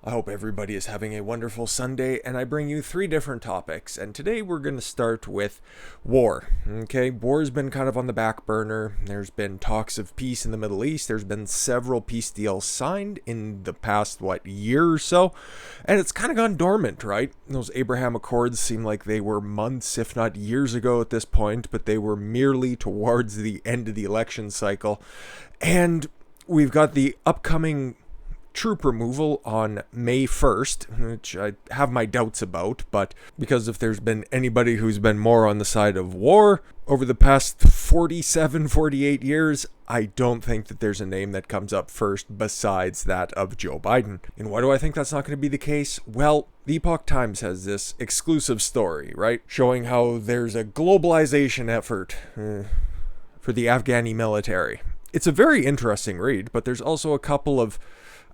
I hope everybody is having a wonderful Sunday, and I bring you 3 different topics. And today we're going to start with war. Okay, war has been kind of on the back burner. There's been talks of peace in the Middle East. There's been several peace deals signed in the past, year or so. And it's kind of gone dormant, right? Those Abraham Accords seem like they were months, if not years ago at this point, but they were merely towards the end of the election cycle. And we've got the upcoming troop removal on May 1st, which I have my doubts about, but because if there's been anybody who's been more on the side of war over the past 48 years, I don't think that there's a name that comes up first besides that of Joe Biden. And why do I think that's not going to be the case? Well, the Epoch Times has this exclusive story, right? Showing how there's a globalization effort for the Afghani military. It's a very interesting read, but there's also a couple of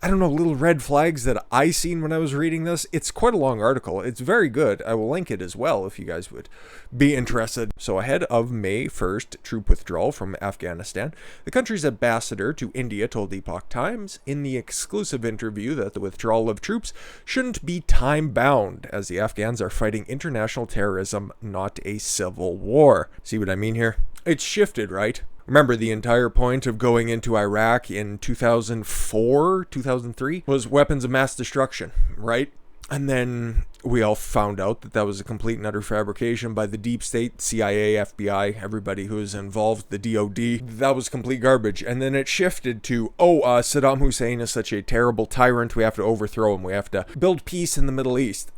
little red flags that I seen when I was reading this. It's quite a long article. It's very good. I will link it as well if you guys would be interested. So ahead of May 1st troop withdrawal from Afghanistan, the country's ambassador to India told Epoch Times in the exclusive interview that the withdrawal of troops shouldn't be time-bound, as the Afghans are fighting international terrorism, not a civil war. See what I mean here? It's shifted, right? Remember, the entire point of going into Iraq in 2004, 2003 was weapons of mass destruction, right? And then we all found out that that was a complete and utter fabrication by the deep state, CIA, FBI, everybody who was involved, the DOD. That was complete garbage. And then it shifted to, Saddam Hussein is such a terrible tyrant, we have to overthrow him. We have to build peace in the Middle East.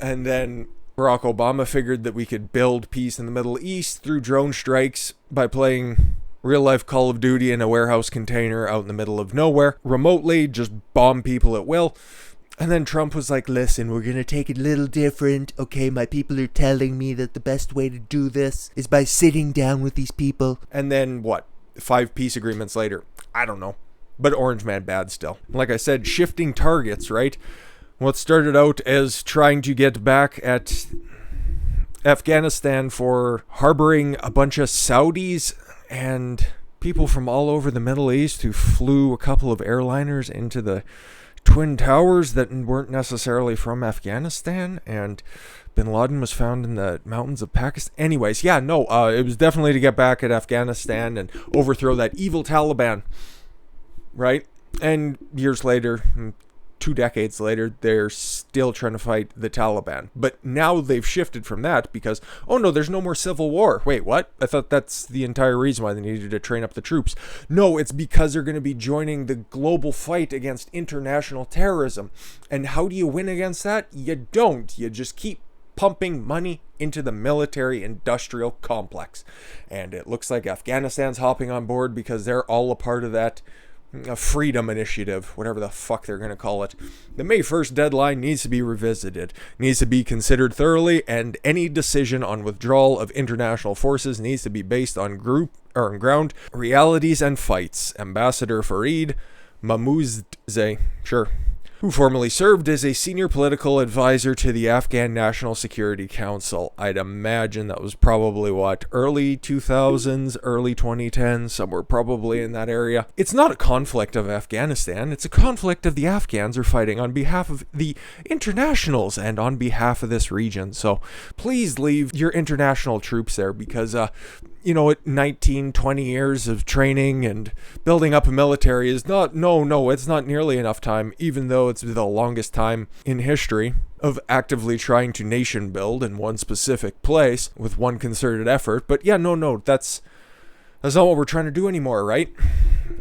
And then Barack Obama figured that we could build peace in the Middle East through drone strikes by playing real-life Call of Duty in a warehouse container out in the middle of nowhere, remotely, just bomb people at will. And then Trump was like, listen, we're going to take it a little different. Okay, my people are telling me that the best way to do this is by sitting down with these people. And then, 5 peace agreements later? I don't know. But Orange Man bad still. Like I said, shifting targets, right? What started out as trying to get back at Afghanistan for harboring a bunch of Saudis and people from all over the Middle East who flew a couple of airliners into the Twin Towers that weren't necessarily from Afghanistan, and Bin Laden was found in the mountains of Pakistan. Anyways, it was definitely to get back at Afghanistan and overthrow that evil Taliban, right? And years later, 2 decades later, they're still trying to fight the Taliban. But now they've shifted from that because, there's no more civil war. Wait, what? I thought that's the entire reason why they needed to train up the troops. No, it's because they're going to be joining the global fight against international terrorism. And how do you win against that? You don't. You just keep pumping money into the military-industrial complex. And it looks like Afghanistan's hopping on board because they're all a part of that freedom initiative, whatever the fuck they're going to call it. The May 1st deadline needs to be revisited, needs to be considered thoroughly, and any decision on withdrawal of international forces needs to be based on ground realities and fights. Ambassador Fareed Mahmouzadeh, who formerly served as a senior political advisor to the Afghan National Security Council. I'd imagine that was probably early 2000s, early 2010s, somewhere probably in that area. It's not a conflict of Afghanistan, it's a conflict of the Afghans are fighting on behalf of the internationals and on behalf of this region. So please leave your international troops there because 19, 20 years of training and building up a military is it's not nearly enough time, even though it's the longest time in history of actively trying to nation build in one specific place with one concerted effort. But that's not what we're trying to do anymore, right?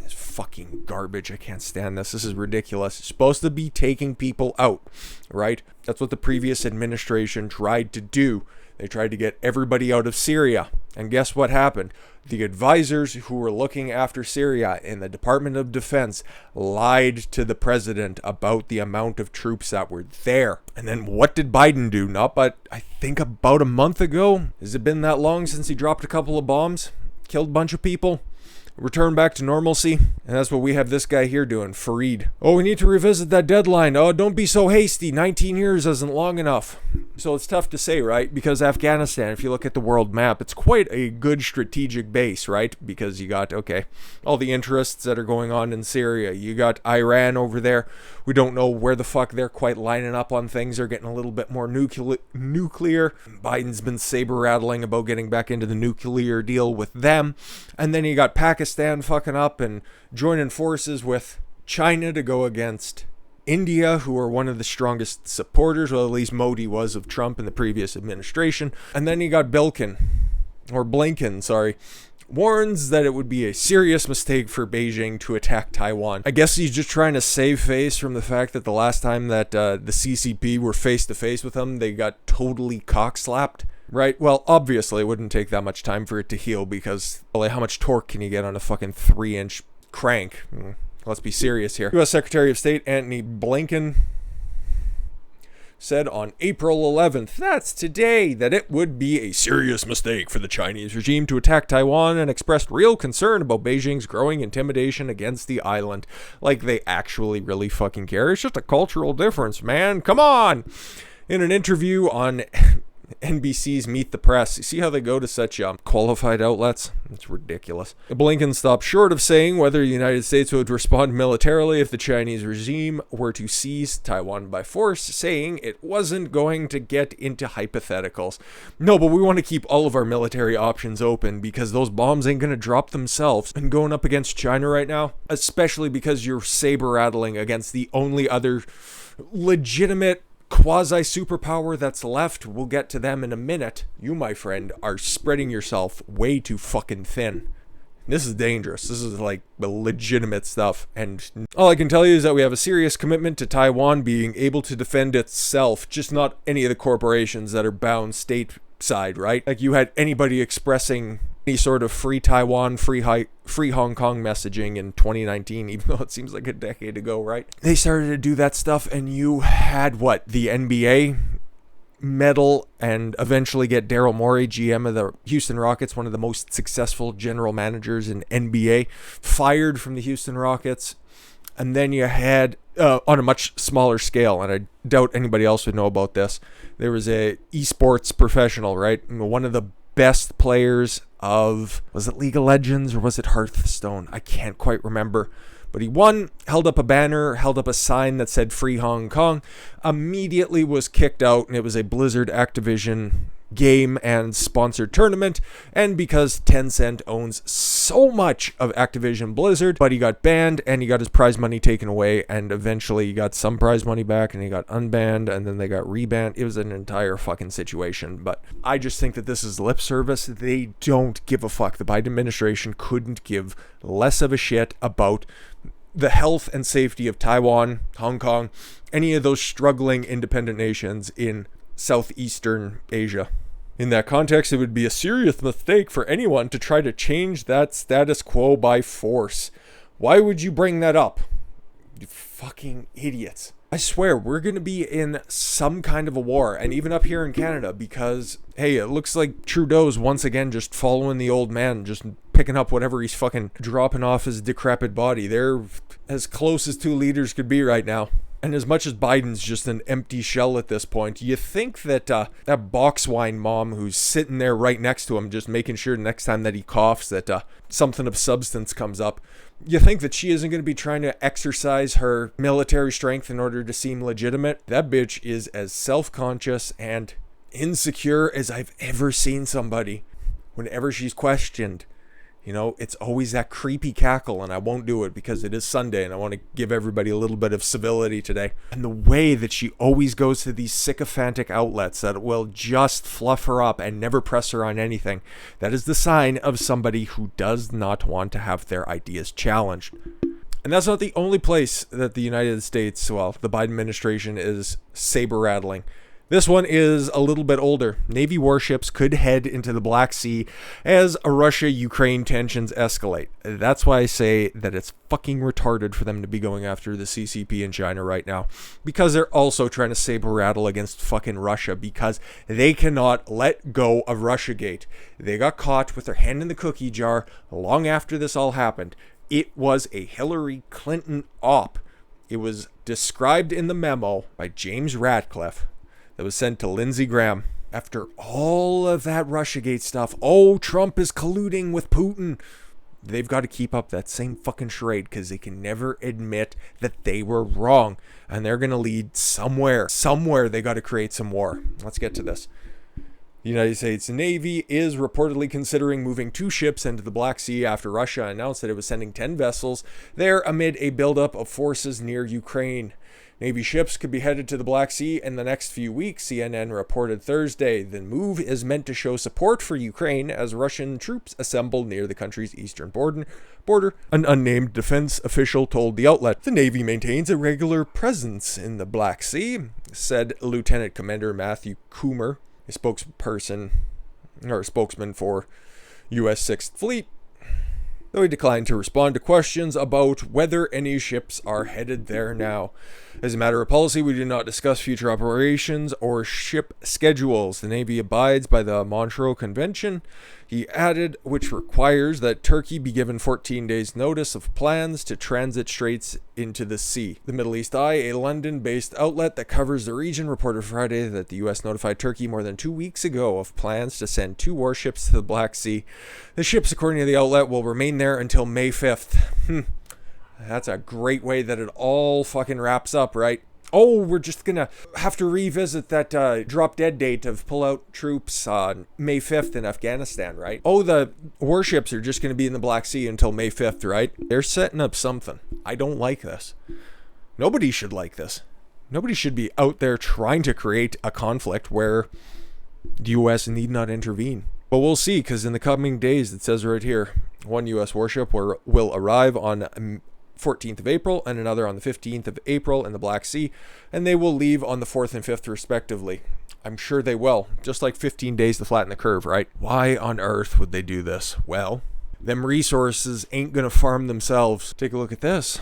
It's fucking garbage. I can't stand this. This is ridiculous. It's supposed to be taking people out, right? That's what the previous administration tried to do. They tried to get everybody out of Syria. And guess what happened? The advisors who were looking after Syria in the Department of Defense lied to the president about the amount of troops that were there. And then what did Biden do? I think about a month ago. Has it been that long since he dropped a couple of bombs? Killed a bunch of people? Return back to normalcy? And that's what we have this guy here doing, Fareed. We need to revisit that deadline. Don't be so hasty. 19 years isn't long enough. So it's tough to say, right? Because Afghanistan, if you look at the world map, it's quite a good strategic base, right? Because you got, okay, all the interests that are going on in Syria. You got Iran over there. We don't know where the fuck they're quite lining up on things. They're getting a little bit more nuclear. Biden's been saber-rattling about getting back into the nuclear deal with them. And then you got Pakistan fucking up and joining forces with China to go against India, who are one of the strongest supporters, well, at least Modi was, of Trump in the previous administration. And then you got Blinken, warns that it would be a serious mistake for Beijing to attack Taiwan. I guess he's just trying to save face from the fact that the last time that the CCP were face-to-face with them, they got totally cock-slapped. Right? Well, obviously, it wouldn't take that much time for it to heal because, well, how much torque can you get on a fucking 3-inch crank? Let's be serious here. U.S. Secretary of State Antony Blinken said on April 11th, that's today, that it would be a serious mistake for the Chinese regime to attack Taiwan and expressed real concern about Beijing's growing intimidation against the island. Like they actually really fucking care. It's just a cultural difference, man. Come on! In an interview on NBC's Meet the Press. You see how they go to such qualified outlets? It's ridiculous. Blinken stopped short of saying whether the United States would respond militarily if the Chinese regime were to seize Taiwan by force, saying it wasn't going to get into hypotheticals. No, but we want to keep all of our military options open because those bombs ain't going to drop themselves. And going up against China right now, especially because you're saber-rattling against the only other legitimate quasi-superpower that's left, we'll get to them in a minute. You, my friend, are spreading yourself way too fucking thin. This is dangerous. This is like legitimate stuff. And all I can tell you is that we have a serious commitment to Taiwan being able to defend itself, just not any of the corporations that are bound stateside, right? Like you had anybody expressing any sort of free Taiwan, free Hong Kong messaging in 2019, even though it seems like a decade ago, right? They started to do that stuff and you had what? The NBA meddle and eventually get Daryl Morey, GM of the Houston Rockets, one of the most successful general managers in NBA, fired from the Houston Rockets. And then you had, on a much smaller scale, and I doubt anybody else would know about this, there was a esports professional, right? One of the best players of, was it League of Legends or was it Hearthstone? I can't quite remember. But he won, held up a banner, held up a sign that said Free Hong Kong, immediately was kicked out, and it was a Blizzard Activision game and sponsored tournament. And because Tencent owns so much of Activision Blizzard, but he got banned and he got his prize money taken away, and eventually he got some prize money back and he got unbanned and then they got rebanned. It was an entire fucking situation. But I just think that this is lip service. They don't give a fuck. The Biden administration couldn't give less of a shit about the health and safety of Taiwan, Hong Kong, any of those struggling independent nations in Southeastern Asia. In that context, it would be a serious mistake for anyone to try to change that status quo by force. Why would you bring that up? You fucking idiots. I swear, we're going to be in some kind of a war, and even up here in Canada, because, hey, it looks like Trudeau's once again just following the old man, just picking up whatever he's fucking dropping off his decrepit body. They're as close as two leaders could be right now. And as much as Biden's just an empty shell at this point, you think that that box wine mom who's sitting there right next to him, just making sure next time that he coughs that something of substance comes up, you think that she isn't going to be trying to exercise her military strength in order to seem legitimate? That bitch is as self-conscious and insecure as I've ever seen somebody. Whenever she's questioned, you know, it's always that creepy cackle, and I won't do it because it is Sunday and I want to give everybody a little bit of civility today. And the way that she always goes to these sycophantic outlets that will just fluff her up and never press her on anything, that is the sign of somebody who does not want to have their ideas challenged. And that's not the only place that the United States, well, the Biden administration is saber-rattling. This one is a little bit older. Navy warships could head into the Black Sea as Russia-Ukraine tensions escalate. That's why I say that it's fucking retarded for them to be going after the CCP in China right now. Because they're also trying to saber-rattle against fucking Russia because they cannot let go of Russiagate. They got caught with their hand in the cookie jar long after this all happened. It was a Hillary Clinton op. It was described in the memo by James Ratcliffe that was sent to Lindsey Graham. After all of that Russiagate stuff, oh, Trump is colluding with Putin. They've got to keep up that same fucking charade because they can never admit that they were wrong. And they're going to lead somewhere. Somewhere they got to create some war. Let's get to this. The United States Navy is reportedly considering moving 2 ships into the Black Sea after Russia announced that it was sending 10 vessels there amid a buildup of forces near Ukraine. Navy ships could be headed to the Black Sea in the next few weeks, CNN reported Thursday. The move is meant to show support for Ukraine as Russian troops assemble near the country's eastern border, an unnamed defense official told the outlet. The Navy maintains a regular presence in the Black Sea, said Lieutenant Commander Matthew Coomer, a spokesman for U.S. 6th Fleet, though he declined to respond to questions about whether any ships are headed there now. As a matter of policy, we do not discuss future operations or ship schedules. The Navy abides by the Montreux Convention, he added, which requires that Turkey be given 14 days' notice of plans to transit straits into the sea. The Middle East Eye, a London-based outlet that covers the region, reported Friday that the U.S. notified Turkey more than 2 weeks ago of plans to send 2 warships to the Black Sea. The ships, according to the outlet, will remain there until May 5th. That's a great way that it all fucking wraps up, right? Oh, we're just gonna have to revisit that drop-dead date of pull-out troops on May 5th in Afghanistan, right? Oh, the warships are just gonna be in the Black Sea until May 5th, right? They're setting up something. I don't like this. Nobody should like this. Nobody should be out there trying to create a conflict where the U.S. need not intervene. But we'll see, because in the coming days, it says right here, 1 U.S. warship will arrive on 14th of April and another on the 15th of April in the Black Sea, and they will leave on the 4th and 5th respectively. I'm sure they will, just like 15 days to flatten the curve, right? Why on earth would they do this? Well, them resources ain't gonna farm themselves. Take a look at this.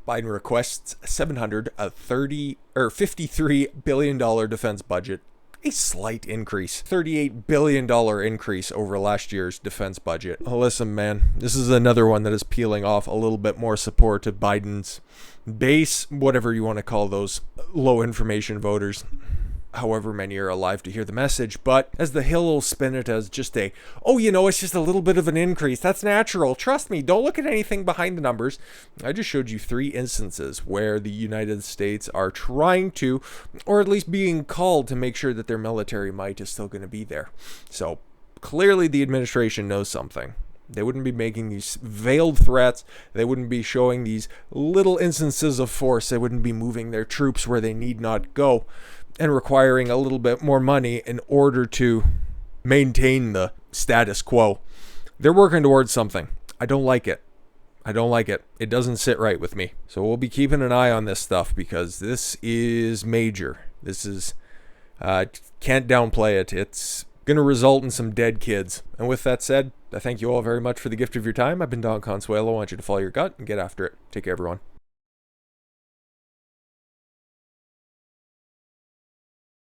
Biden requests $53 billion defense budget. A slight increase. $38 billion increase over last year's defense budget. Oh, listen, man, this is another one that is peeling off a little bit more support to Biden's base, whatever you want to call those low information voters, however many are alive to hear the message. But as the Hill will spin it as just it's just a little bit of an increase. That's natural. Trust me, don't look at anything behind the numbers. I just showed you 3 instances where the United States are trying to, or at least being called to make sure that their military might is still going to be there. So clearly the administration knows something. They wouldn't be making these veiled threats. They wouldn't be showing these little instances of force. They wouldn't be moving their troops where they need not go and requiring a little bit more money in order to maintain the status quo. They're working towards something. I don't like it. It doesn't sit right with me. So we'll be keeping an eye on this stuff because this is major. This is, can't downplay it. It's going to result in some dead kids. And with that said, I thank you all very much for the gift of your time. I've been Don Consuelo. I want you to follow your gut and get after it. Take care, everyone.